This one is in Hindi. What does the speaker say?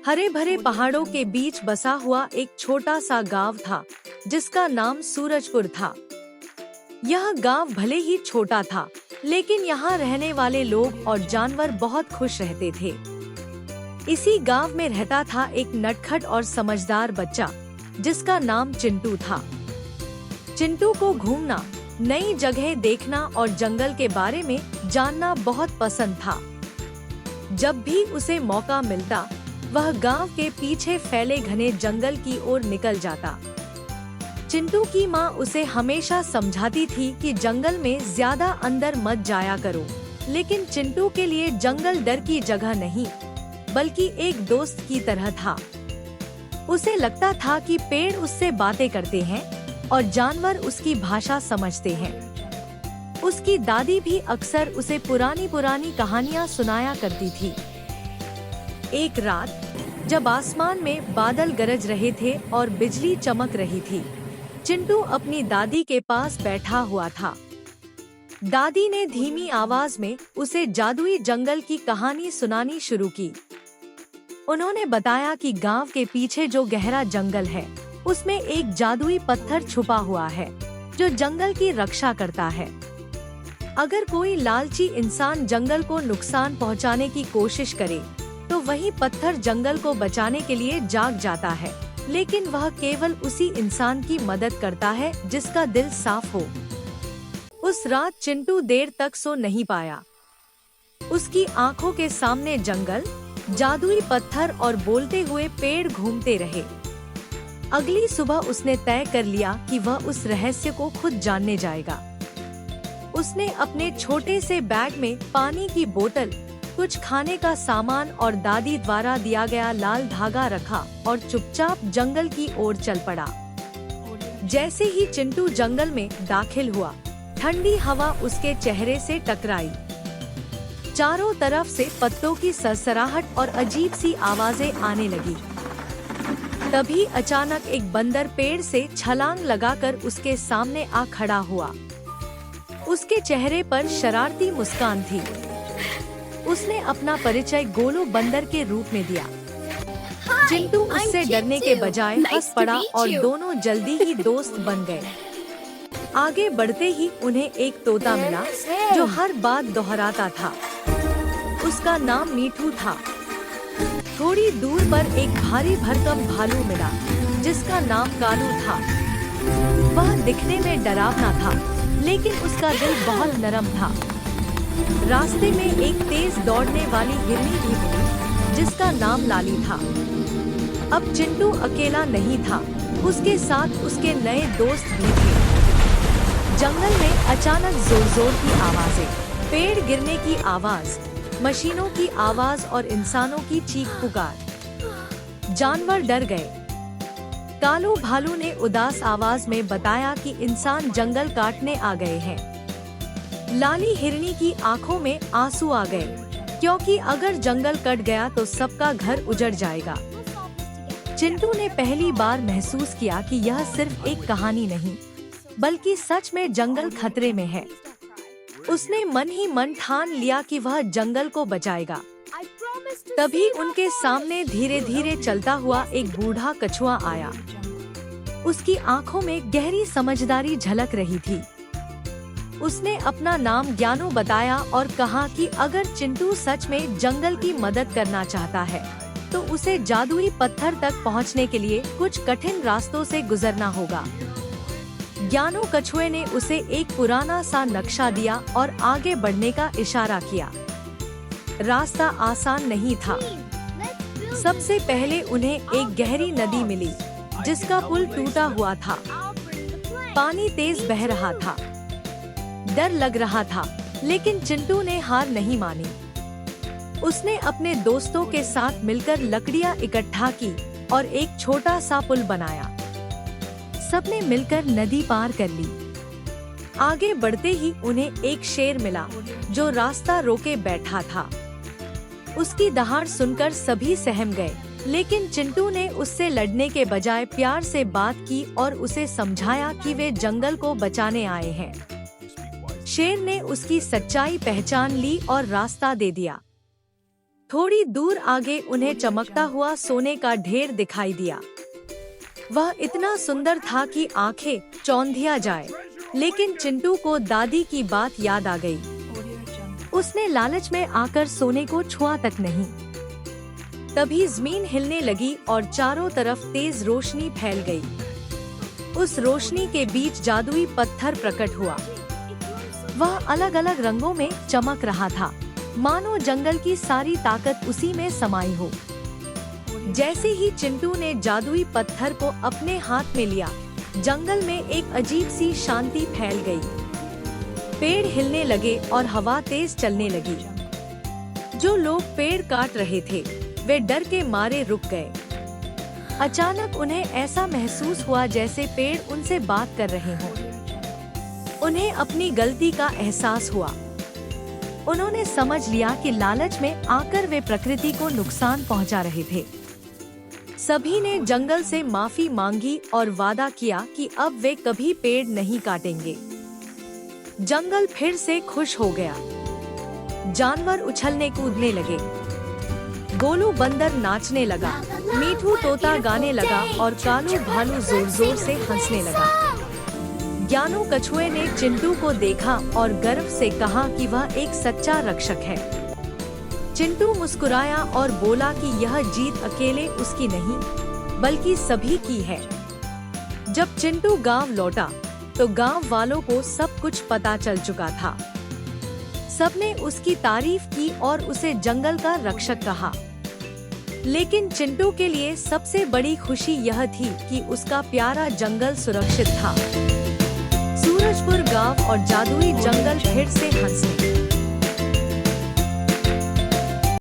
हरे भरे पहाड़ों के बीच बसा हुआ एक छोटा सा गांव था जिसका नाम सूरजपुर था। यह गांव भले ही छोटा था, लेकिन यहाँ रहने वाले लोग और जानवर बहुत खुश रहते थे। इसी गांव में रहता था एक नटखट और समझदार बच्चा जिसका नाम चिंटू था। चिंटू को घूमना, नई जगह देखना और जंगल के बारे में जानना बहुत पसंद था। जब भी उसे मौका मिलता, वह गांव के पीछे फैले घने जंगल की ओर निकल जाता। चिंटू की माँ उसे हमेशा समझाती थी कि जंगल में ज्यादा अंदर मत जाया करो, लेकिन चिंटू के लिए जंगल डर की जगह नहीं, बल्कि एक दोस्त की तरह था। उसे लगता था कि पेड़ उससे बातें करते हैं और जानवर उसकी भाषा समझते हैं। उसकी दादी भी अक्सर उसे पुरानी पुरानी कहानियाँ सुनाया करती थी। एक रात जब आसमान में बादल गरज रहे थे और बिजली चमक रही थी, चिंटू अपनी दादी के पास बैठा हुआ था। दादी ने धीमी आवाज में उसे जादुई जंगल की कहानी सुनानी शुरू की। उन्होंने बताया कि गांव के पीछे जो गहरा जंगल है, उसमें एक जादुई पत्थर छुपा हुआ है जो जंगल की रक्षा करता है। अगर कोई लालची इंसान जंगल को नुकसान पहुंचाने की कोशिश करे, तो वही पत्थर जंगल को बचाने के लिए जाग जाता है, लेकिन वह केवल उसी इंसान की मदद करता है जिसका दिल साफ हो। उस रात चिंटू देर तक सो नहीं पाया। उसकी आंखों के सामने जंगल, जादुई पत्थर और बोलते हुए पेड़ घूमते रहे। अगली सुबह उसने तय कर लिया कि वह उस रहस्य को खुद जानने जाएगा। उसने अपने छोटे से बैग में पानी की बोतल, कुछ खाने का सामान और दादी द्वारा दिया गया लाल धागा रखा और चुपचाप जंगल की ओर चल पड़ा। जैसे ही चिंटू जंगल में दाखिल हुआ, ठंडी हवा उसके चेहरे से टकराई। चारों तरफ से पत्तों की सरसराहट और अजीब सी आवाजें आने लगी। तभी अचानक एक बंदर पेड़ से छलांग लगाकर उसके सामने आ खड़ा हुआ। उसके चेहरे पर शरारती मुस्कान थी। उसने अपना परिचय गोलू बंदर के रूप में दिया। चिंटू उससे डरने के बजाय हंस पड़ा और दोनों जल्दी ही दोस्त बन गए। आगे बढ़ते ही उन्हें एक तोता मिला जो हर बात दोहराता था। उसका नाम मीठू था। थोड़ी दूर पर एक भारी भरकम भालू मिला जिसका नाम कालू था। वह दिखने में डरावना था, लेकिन उसका दिल बहुत नरम था। रास्ते में एक तेज दौड़ने वाली हिरनी भी मिली जिसका नाम लाली था। अब चिंटू अकेला नहीं था, उसके साथ उसके नए दोस्त भी थे। जंगल में अचानक जोर-जोर की आवाजें, पेड़ गिरने की आवाज, मशीनों की आवाज और इंसानों की चीख पुकार। जानवर डर गए। कालू भालू ने उदास आवाज में बताया कि इंसान जंगल काटने आ गए हैं। लाली हिरनी की आंखों में आंसू आ गए, क्योंकि अगर जंगल कट गया तो सबका घर उजड़ जाएगा। चिंटू ने पहली बार महसूस किया कि यह सिर्फ एक कहानी नहीं, बल्कि सच में जंगल खतरे में है। उसने मन ही मन ठान लिया कि वह जंगल को बचाएगा। तभी उनके सामने धीरे धीरे चलता हुआ एक बूढ़ा कछुआ आया। उसकी आंखों में गहरी समझदारी झलक रही थी। उसने अपना नाम ज्ञानू बताया और कहा कि अगर चिंटू सच में जंगल की मदद करना चाहता है, तो उसे जादुई पत्थर तक पहुंचने के लिए कुछ कठिन रास्तों से गुजरना होगा। ज्ञानू कछुए ने उसे एक पुराना सा नक्शा दिया और आगे बढ़ने का इशारा किया। रास्ता आसान नहीं था। सबसे पहले उन्हें एक गहरी नदी मिली जिसका पुल टूटा हुआ था। पानी तेज बह रहा था। डर लग रहा था, लेकिन चिंटू ने हार नहीं मानी। उसने अपने दोस्तों के साथ मिलकर लकड़ियां इकट्ठा की और एक छोटा सा पुल बनाया। सबने मिलकर नदी पार कर ली। आगे बढ़ते ही उन्हें एक शेर मिला जो रास्ता रोके बैठा था। उसकी दहाड़ सुनकर सभी सहम गए, लेकिन चिंटू ने उससे लड़ने के बजाय प्यार से बात की और उसे समझाया कि वे जंगल को बचाने आए हैं। शेर ने उसकी सच्चाई पहचान ली और रास्ता दे दिया। थोड़ी दूर आगे उन्हें चमकता हुआ सोने का ढेर दिखाई दिया। वह इतना सुंदर था कि आंखें चौंधिया जाए। लेकिन चिंटू को दादी की बात याद आ गई। उसने लालच में आकर सोने को छुआ तक नहीं। तभी जमीन हिलने लगी और चारों तरफ तेज रोशनी फैल गई। उस रोशनी के बीच जादुई पत्थर प्रकट हुआ। वह अलग अलग रंगों में चमक रहा था, मानो जंगल की सारी ताकत उसी में समाई हो। जैसे ही चिंटू ने जादुई पत्थर को अपने हाथ में लिया, जंगल में एक अजीब सी शांति फैल गई। पेड़ हिलने लगे और हवा तेज चलने लगी। जो लोग पेड़ काट रहे थे वे डर के मारे रुक गए। अचानक उन्हें ऐसा महसूस हुआ जैसे पेड़ उनसे बात कर रहे हों। उन्हें अपनी गलती का एहसास हुआ। उन्होंने समझ लिया कि लालच में आकर वे प्रकृति को नुकसान पहुंचा रहे थे। सभी ने जंगल से माफी मांगी और वादा किया कि अब वे कभी पेड़ नहीं काटेंगे। जंगल फिर से खुश हो गया। जानवर उछलने कूदने लगे। गोलू बंदर नाचने लगा, मीठू तोता गाने लगा और कालू भालू जोर जोर से हंसने लगा। ज्ञानू कछुए ने चिंटू को देखा और गर्व से कहा कि वह एक सच्चा रक्षक है। चिंटू मुस्कुराया और बोला कि यह जीत अकेले उसकी नहीं, बल्कि सभी की है। जब चिंटू गांव लौटा तो गांव वालों को सब कुछ पता चल चुका था। सबने उसकी तारीफ की और उसे जंगल का रक्षक कहा। लेकिन चिंटू के लिए सबसे बड़ी खुशी यह थी कि उसका प्यारा जंगल सुरक्षित था। सूरजपुर गांव और जादुई जंगल फिर से हंसे।